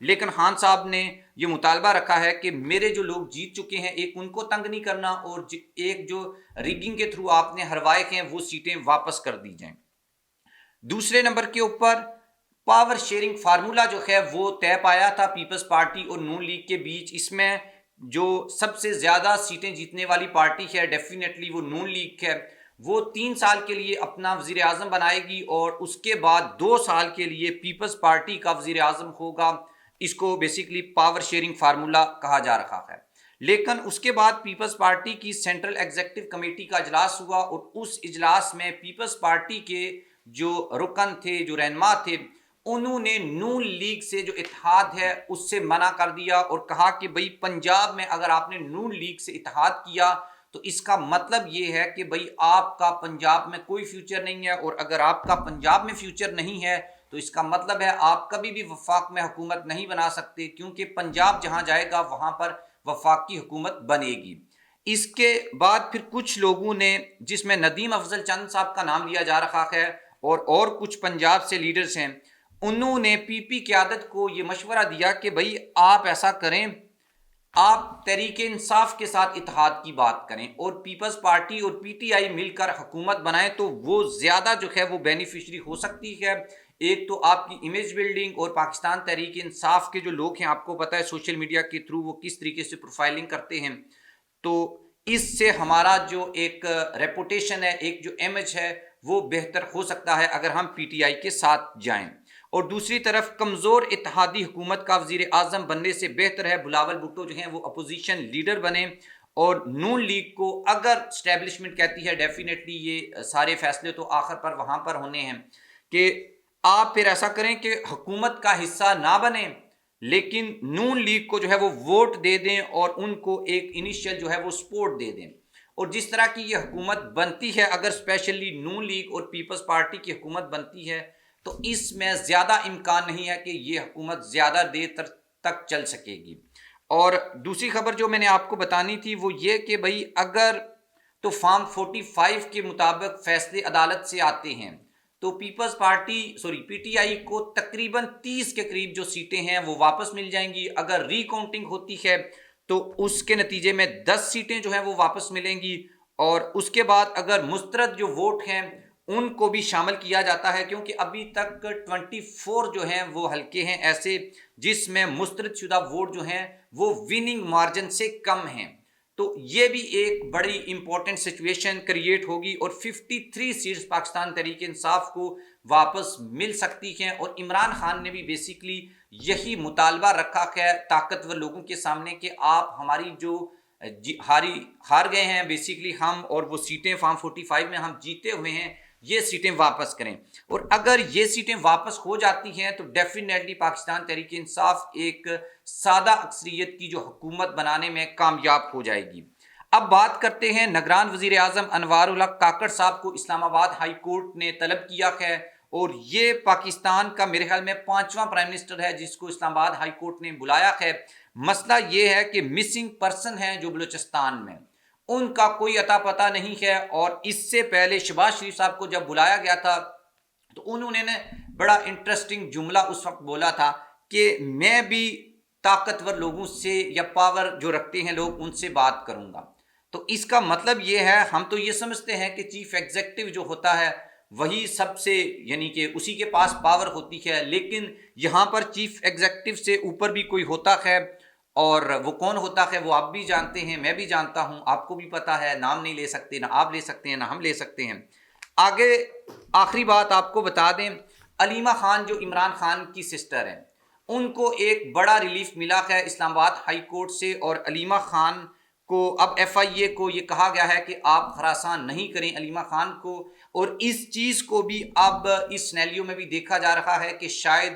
لیکن خان صاحب نے یہ مطالبہ رکھا ہے کہ میرے جو لوگ جیت چکے ہیں، ایک ان کو تنگ نہیں کرنا، اور ایک جو ریگنگ کے تھرو آپ نے ہروائے ہیں وہ سیٹیں واپس کر دی جائیں۔ دوسرے نمبر کے اوپر پاور شیئرنگ فارمولا جو ہے وہ طے پایا تھا پیپلز پارٹی اور نون لیگ کے بیچ۔ اس میں جو سب سے زیادہ سیٹیں جیتنے والی پارٹی ہے ڈیفینیٹلی وہ نون لیگ ہے، وہ 3 سال کے لیے اپنا وزیر اعظم بنائے گی، اور اس کے بعد 2 سال کے لیے پیپلز پارٹی کا وزیر اعظم ہوگا۔ اس کو بیسیکلی پاور شیئرنگ فارمولا کہا جا رہا ہے۔ لیکن اس کے بعد پیپلز پارٹی کی سینٹرل ایگزیکٹو کمیٹی کا اجلاس ہوا، اور اس اجلاس میں پیپلز پارٹی کے جو رکن تھے، جو رہنما تھے، انہوں نے نون لیگ سے جو اتحاد ہے اس سے منع کر دیا، اور کہا کہ بھئی پنجاب میں اگر آپ نے نون لیگ سے اتحاد کیا تو اس کا مطلب یہ ہے کہ بھئی آپ کا پنجاب میں کوئی فیوچر نہیں ہے، اور اگر آپ کا پنجاب میں فیوچر نہیں ہے تو اس کا مطلب ہے آپ کبھی بھی وفاق میں حکومت نہیں بنا سکتے، کیونکہ پنجاب جہاں جائے گا وہاں پر وفاق کی حکومت بنے گی۔ اس کے بعد پھر کچھ لوگوں نے، جس میں ندیم افضل چند صاحب کا نام لیا جا رہا ہے اور کچھ پنجاب سے لیڈرز ہیں، انہوں نے پی پی قیادت کو یہ مشورہ دیا کہ بھئی آپ ایسا کریں، آپ تحریک انصاف کے ساتھ اتحاد کی بات کریں اور پیپلز پارٹی اور پی ٹی آئی مل کر حکومت بنائیں، تو وہ زیادہ جو ہے وہ بینیفیشری ہو سکتی ہے۔ ایک تو آپ کی امیج بلڈنگ، اور پاکستان تحریک انصاف کے جو لوگ ہیں، آپ کو پتہ ہے سوشل میڈیا کے تھرو وہ کس طریقے سے پروفائلنگ کرتے ہیں، تو اس سے ہمارا جو ایک ریپوٹیشن ہے، ایک جو امیج ہے، وہ بہتر ہو سکتا ہے اگر ہم پی ٹی آئی کے ساتھ جائیں۔ اور دوسری طرف کمزور اتحادی حکومت کا وزیر اعظم بننے سے بہتر ہے بلاول بھٹو جو ہیں وہ اپوزیشن لیڈر بنے، اور نون لیگ کو اگر اسٹیبلشمنٹ کہتی ہے ڈیفینیٹلی یہ سارے فیصلے تو آخر پر وہاں پر ہونے ہیں کہ آپ پھر ایسا کریں کہ حکومت کا حصہ نہ بنیں، لیکن نون لیگ کو جو ہے وہ ووٹ دے دیں اور ان کو ایک انیشیل جو ہے وہ سپورٹ دے دیں۔ اور جس طرح کی یہ حکومت بنتی ہے، اگر اسپیشلی نون لیگ اور پیپلز پارٹی کی حکومت بنتی ہے، تو اس میں زیادہ امکان نہیں ہے کہ یہ حکومت زیادہ دیر تک چل سکے گی۔ اور دوسری خبر جو میں نے آپ کو بتانی تھی وہ یہ کہ بھئی اگر تو فارم 45 کے مطابق فیصلے عدالت سے آتے ہیں تو Peoples Party P T I کو تقریباً 30 کے قریب جو سیٹیں ہیں وہ واپس مل جائیں گی۔ اگر ری کاؤنٹنگ ہوتی ہے تو اس کے نتیجے میں 10 سیٹیں جو ہیں وہ واپس ملیں گی، اور اس کے بعد اگر مسترد جو ووٹ ہیں ان کو بھی شامل کیا جاتا ہے، کیونکہ ابھی تک 24 جو ہیں وہ حلقے ہیں ایسے جس میں مسترد شدہ ووٹ جو ہیں وہ وننگ مارجن سے کم ہیں، تو یہ بھی ایک بڑی امپورٹنٹ سچویشن کریٹ ہوگی، اور 53 سیٹس پاکستان تحریک انصاف کو واپس مل سکتی ہیں۔ اور عمران خان نے بھی بیسیکلی یہی مطالبہ رکھا ہے طاقتور لوگوں کے سامنے کہ آپ ہماری جو ہار گئے ہیں بیسیکلی ہم، اور وہ سیٹیں فارم 45 میں ہم جیتے ہوئے ہیں، یہ سیٹیں واپس کریں۔ اور اگر یہ سیٹیں واپس ہو جاتی ہیں تو ڈیفینیٹلی پاکستان تحریک انصاف ایک سادہ اکثریت کی جو حکومت بنانے میں کامیاب ہو جائے گی۔ اب بات کرتے ہیں نگران وزیر اعظم انوار الحق کاکڑ صاحب کو اسلام آباد ہائی کورٹ نے طلب کیا ہے، اور یہ پاکستان کا میرے خیال میں 5واں پرائم منسٹر ہے جس کو اسلام آباد ہائی کورٹ نے بلایا ہے۔ مسئلہ یہ ہے کہ مسنگ پرسن ہیں جو بلوچستان میں، ان کا کوئی اتا پتہ نہیں ہے، اور اس سے پہلے شہباز شریف صاحب کو جب بلایا گیا تھا تو انہوں نے بڑا انٹرسٹنگ جملہ اس وقت بولا تھا کہ میں بھی طاقتور لوگوں سے یا پاور جو رکھتے ہیں لوگ ان سے بات کروں گا۔ تو اس کا مطلب یہ ہے، ہم تو یہ سمجھتے ہیں کہ چیف ایگزیکٹو جو ہوتا ہے وہی سب سے، یعنی کہ اسی کے پاس پاور ہوتی ہے، لیکن یہاں پر چیف ایگزیکٹو سے اوپر بھی کوئی ہوتا ہے، اور وہ کون ہوتا ہے وہ آپ بھی جانتے ہیں، میں بھی جانتا ہوں، آپ کو بھی پتا ہے، نام نہیں لے سکتے، نہ آپ لے سکتے ہیں نہ ہم لے سکتے ہیں۔ آگے آخری بات آپ کو بتا دیں، علیمہ خان جو عمران خان کی سسٹر ہیں، ان کو ایک بڑا ریلیف ملا ہے اسلام آباد ہائی کورٹ سے، اور علیمہ خان کو اب ایف آئی اے کو یہ کہا گیا ہے کہ آپ ہراساں نہیں کریں علیمہ خان کو، اور اس چیز کو بھی اب اس سینیریو میں بھی دیکھا جا رہا ہے کہ شاید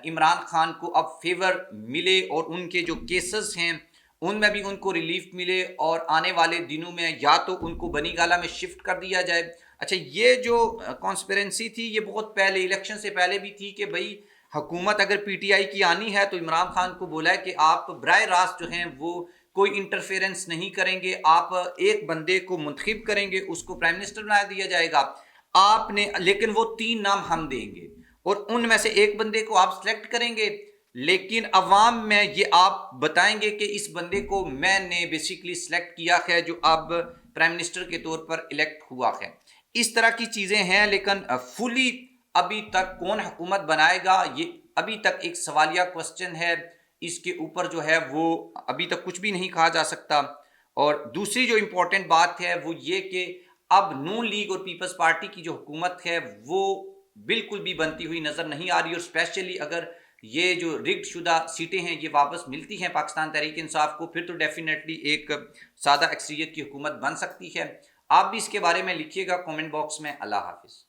عمران خان کو اب فیور ملے، اور ان کے جو کیسز ہیں ان میں بھی ان کو ریلیف ملے، اور آنے والے دنوں میں یا تو ان کو بنی گالہ میں شفٹ کر دیا جائے۔ اچھا، یہ جو کانسپیرنسی تھی یہ بہت پہلے الیکشن سے پہلے بھی تھی کہ بھئی حکومت اگر پی ٹی آئی کی آنی ہے تو عمران خان کو بولا ہے کہ آپ براہ راست جو ہیں وہ کوئی انٹرفیرنس نہیں کریں گے، آپ ایک بندے کو منتخب کریں گے، اس کو پرائم منسٹر بنا دیا جائے گا آپ نے، لیکن وہ 3 نام ہم دیں گے، اور ان میں سے ایک بندے کو آپ سلیکٹ کریں گے، لیکن عوام میں یہ آپ بتائیں گے کہ اس بندے کو میں نے بیسیکلی سلیکٹ کیا ہے جو اب پرائم منسٹر کے طور پر الیکٹ ہوا ہے. اس طرح کی چیزیں ہیں، لیکن فلی ابھی تک کون حکومت بنائے گا یہ ابھی تک ایک سوالیہ کوسچن ہے. اس کے اوپر جو ہے وہ ابھی تک کچھ بھی نہیں کہا جا سکتا. اور دوسری جو امپورٹنٹ بات ہے وہ یہ کہ اب نون لیگ اور پیپلز پارٹی کی جو حکومت ہے وہ بالکل بھی بنتی ہوئی نظر نہیں آ رہی، اور اسپیشلی اگر یہ جو رگڈ شدہ سیٹیں ہیں یہ واپس ملتی ہیں پاکستان تحریک انصاف کو، پھر تو ڈیفینیٹلی ایک سادہ اکثریت کی حکومت بن سکتی ہے. آپ بھی اس کے بارے میں لکھیے گا کامنٹ باکس میں. اللہ حافظ.